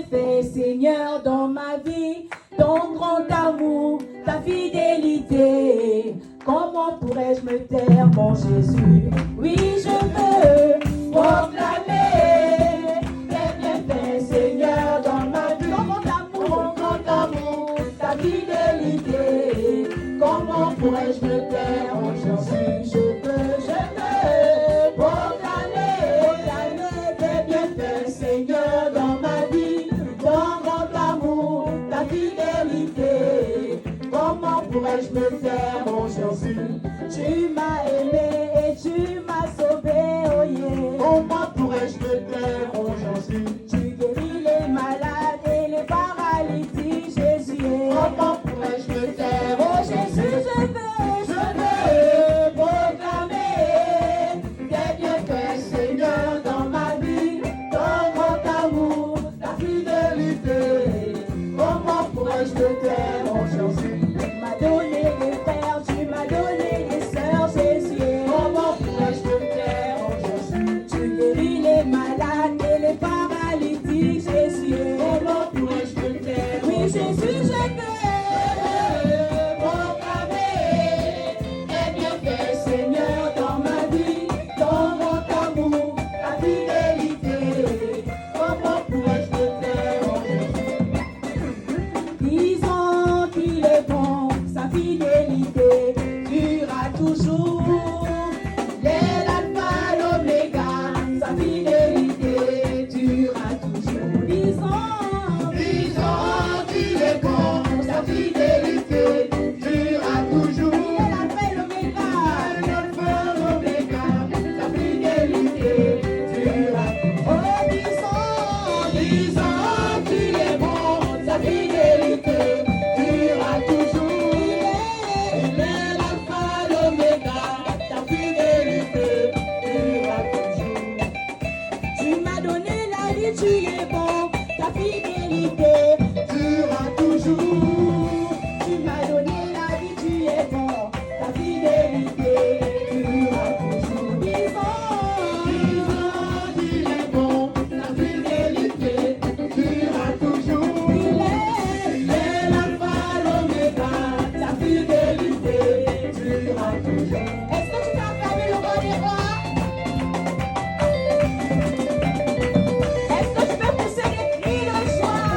bienfaits, Seigneur, dans ma vie, ton grand amour, ta fidélité. Comment pourrais-je me taire, mon Jésus? Oui, je veux proclamer tes bienfaits, Seigneur, dans ma vie, ton grand amour, ta fidélité. Comment pourrais-je me taire, mon Jésus? Je veux proclamer tes bienfaits, Seigneur, dans ma vie, ton grand amour, ta fidélité. Comment pourrais-je me taire, mon Jésus? Tu m'as aimé et tu m'as sauvé, oh yeah. Comment pourrais-je me taire, mon Jésus? Tu guéris les malades et les paralytiques, Jésus. Comment pourrais-je me taire, Oh Jésus, je veux proclamer tes bienfaits, Seigneur, dans ma vie, ton grand amour, ta fidélité. Comment pourrais-je me taire, mon Jésus? Tu m'as donné des frères, tu m'as donné des sœurs, Jésus. Comment pourrais-je me taire, mon Jésus? Tu guéris les malades et les paralytiques, Jésus. Comment pourrais-je me taire? Oui, Jésus, je veux proclamer tes bienfaits, Seigneur, dans ma vie, ton grand amour, ta fidélité. Comment pourrais-je me taire, mon Jésus? Disons qu'il est bon, sa fidélité durera toujours. Les l'alpha, l'oméga, sa fidélité durera toujours. Disons qu'il est bon, sa fidélité durera toujours. L'alpha et l'oméga, sa fidélité durera toujours. Oh, disons qu'il est bon, sa fidélité durera toujours. Il est l'alpha, l'oméga, ta fidélité durera toujours. Tu m'as donné la vie, tu es bon, ta fidélité durera toujours. Tu m'as donné la vie, tu es bon, ta fidélité durera toujours. Disons qu'il est bon, ta fidélité durera toujours. Il est l'alpha, l'oméga, ta fidélité durera toujours. Est-ce que tu t'as acclamé le roi des rois? Est-ce que tu peux pousser des cris de joie?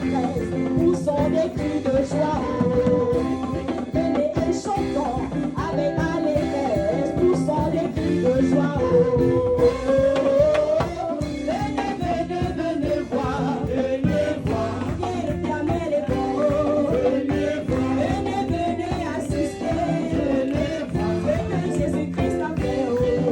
détresse, poussons des cris de joie. Venez et chantons avec allégresse, poussons des cris de joie. Venez, venez, venez voir, venez voir, viens réclamer les bons. Venez voir, venez, venez assister, venez voir, venez Jésus-Christ en paix.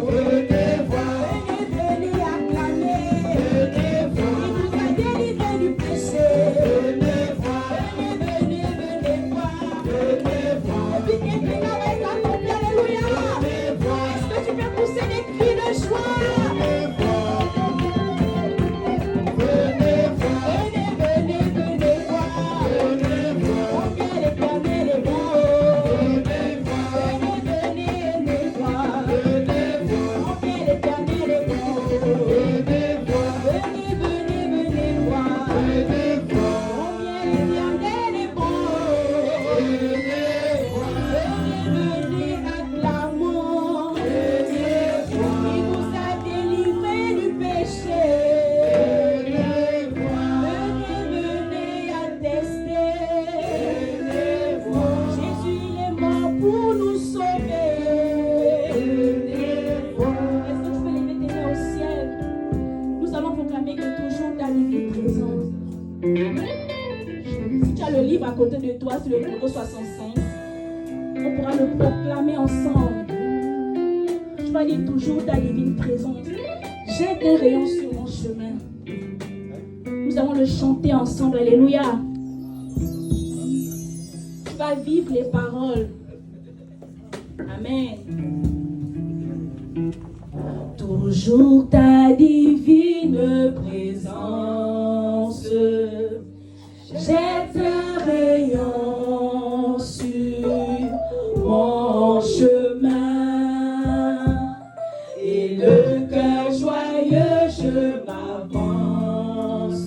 Venez voir, venez, venez acclamer, venez voir, il vous a délivré du péché. Venez voir, venez, venez, venez voir, venez voir, et puis quelqu'un avec un complet, alléluia. Venez voir, est-ce que tu peux pousser des cris de joie? Venez voir, venez voir, venez, venez, venez voir, venez voir, on vient réclamer les bons. Venez voir, venez, venez, venez voir, venez voir, on vient réclamer les bons. Venez voir, venez, venez, venez voir, venez voir, on vient réclamer les bons. Venez voir, venez, venez, acclamons. Venez voir, il vous a délivré du péché. Venez voir, venez, venez attester. Venez voir, Jésus il est mort pour nous sauver. Venez voir, est-ce que tu peux lever tes mains au ciel? Nous allons proclamer que toujours ta divine présence. Si tu as le livre à côté de toi, c'est le numéro 65. On pourra le proclamer ensemble. Tu vas dire toujours ta divine présence. Jette un rayon sur mon chemin. Nous allons le chanter ensemble. Alléluia. Tu vas vivre les paroles. Amen. Toujours ta divine présence. Jette un rayon sur mon chemin. Et le cœur joyeux, je m'avance.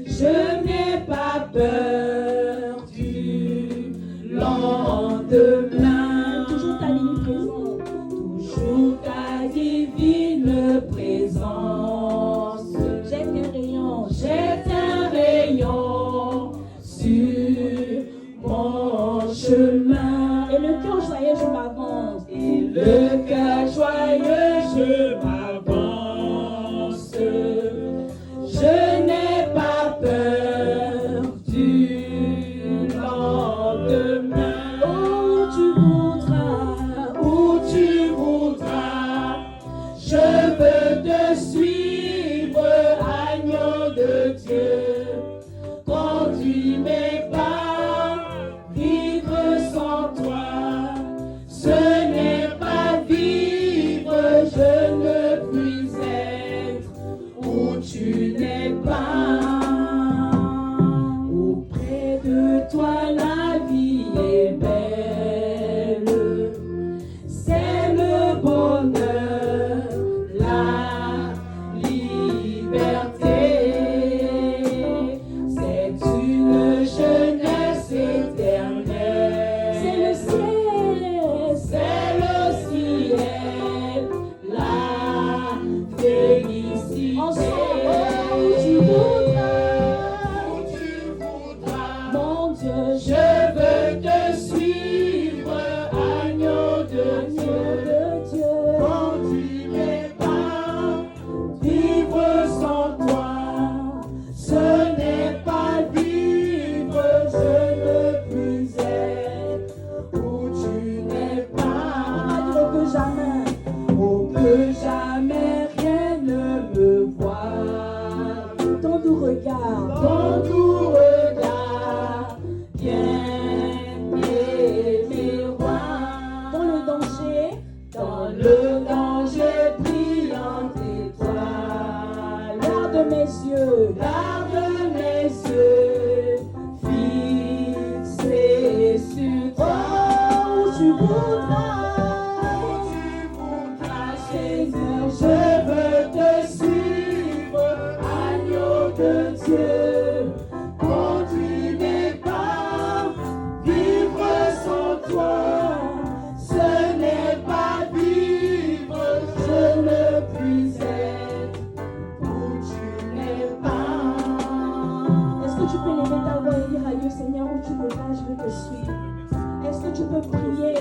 Je n'ai pas peur du lendemain. Toujours ta divine présence. Toujours ta divine présence. Jette un rayon sur mon chemin. Et le cœur joyeux, je m'avance. Et le cœur joyeux, je m'avance. Je n'ai pas peur du tu peux lever ta voix et dire à Dieu, Seigneur, où tu voudras, je veux te suivre. Est-ce que tu peux prier?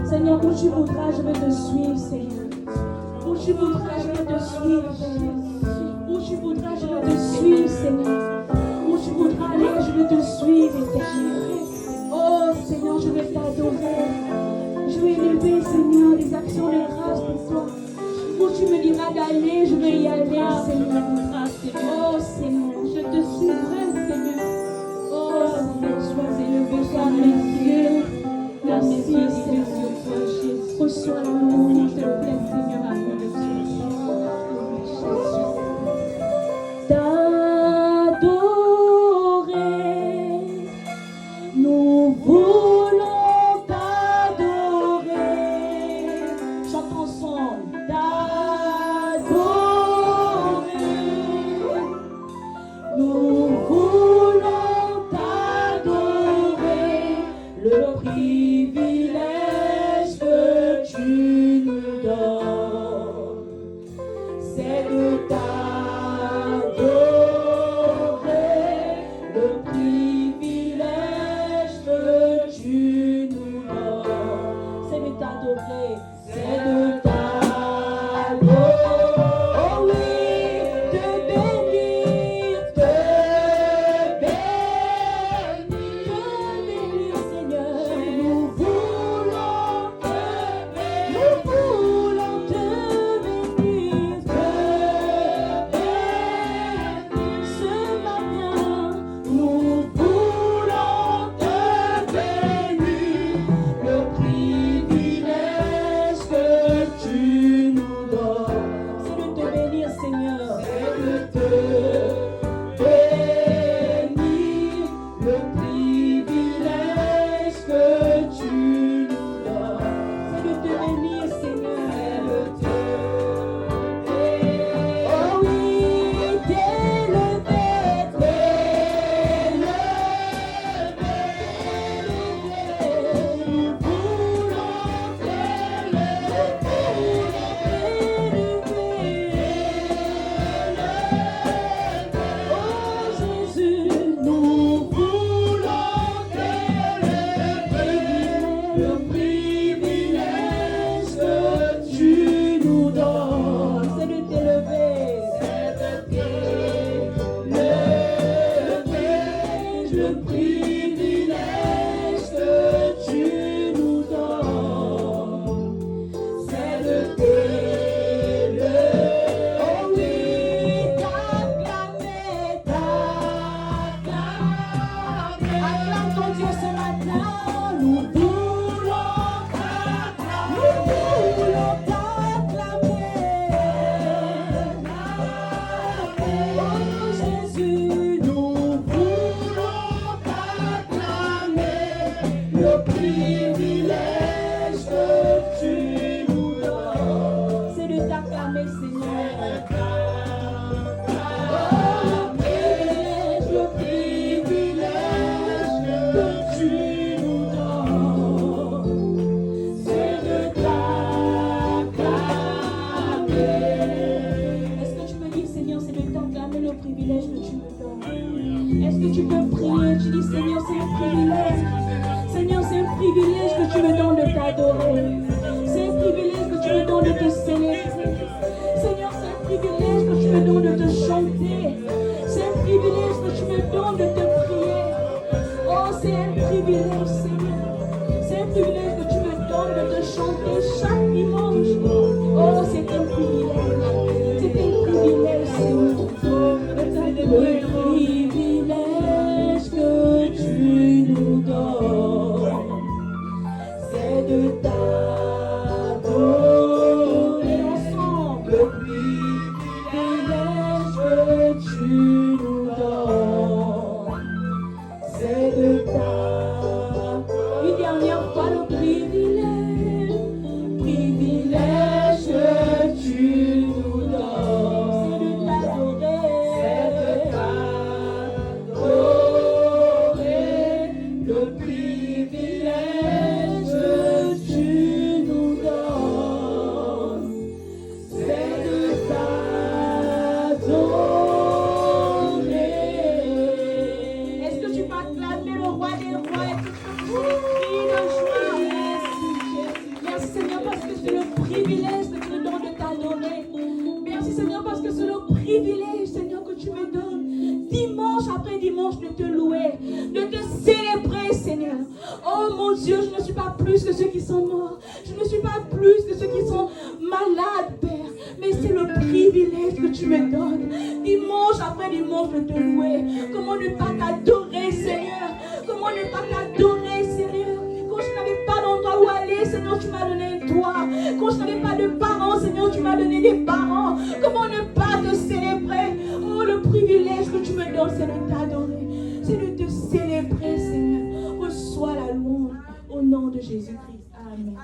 Seigneur, où tu voudras, je veux te suivre, Seigneur. Où tu voudras, je veux te suivre, Seigneur. Où tu voudras, je veux te suivre, Seigneur. Où tu voudras aller, je veux te suivre, Éternel. Oh, Seigneur, je vais t'adorer. Je vais élever, Seigneur, des actions de grâce pour toi. Où tu me diras d'aller, je vais y aller, Seigneur. Oh, Seigneur, je te suivrai, Seigneur. Oh, Seigneur, sois élevé, sois mes yeux. Merci, Seigneur. Reçois l'amour, s'il te plaît, Seigneur, à nous de t'adorer. Nous voulons t'adorer. Chantons ensemble. T'adorer. Nous voulons t'adorer. Le privilège que tu nous donnes, c'est de t'adorer. Le privilège que tu nous donnes, c'est de t'adorer. C'est de t'adorer. Oh oui, te bénir, Seigneur. Nous voulons te bénir, ce matin. Nous voulons te bénir, le privilège que tu nous donnes, c'est de te bénir, Seigneur. C'est de te bénir, le privilège que tu nous donnes, c'est de te bénir, Seigneur. Oh oui, le privilège que tu nous donnes, c'est de t'élever. Oh oui, t'acclamer. Acclame ton Dieu ce matin. Nous voulons t'acclamer. Oh Jésus, nous voulons t'acclamer. Le privilège que tu nous donnes, c'est de t'acclamer, Seigneur. Le privilège que tu nous donnes, c'est de t'acclamer. Est-ce que tu peux dire, Seigneur, c'est de t'acclamer le privilège que tu me donnes? Est-ce que tu peux prier? Tu dis, Seigneur, c'est un privilège. Seigneur, c'est un privilège que tu me donnes de t'adorer. C'est un privilège que tu me donnes de te célébrer. Seigneur, c'est un privilège que tu me donnes de te chanter. C'est un privilège que tu me donnes de te prier. Oh, c'est un privilège, Seigneur. C'est un privilège que tu me donnes de te chanter chaque dimanche. Oh, c'est un privilège. C'est un privilège, Seigneur. Le privilège que tu nous donnes, c'est de t'adorer ensemble. Le privilège que tu dimanche de te louer, de te célébrer, Seigneur. Oh mon Dieu, je ne suis pas plus que ceux qui sont morts. Je ne suis pas plus que ceux qui sont malades, Père. Mais c'est le privilège que tu me donnes, dimanche après dimanche, de te louer. Comment ne pas t'adorer, Seigneur? Comment ne pas t'adorer, Seigneur? Quand je n'avais pas d'endroit où aller, Seigneur, tu m'as donné toi. Quand je n'avais pas de parents, Seigneur, tu m'as donné des parents. Comment ne pas te célébrer? Oh, le privilège que tu me donnes, c'est de t'adorer. C'est de te célébrer, Seigneur. Reçois la louange au nom de Jésus-Christ. Amen.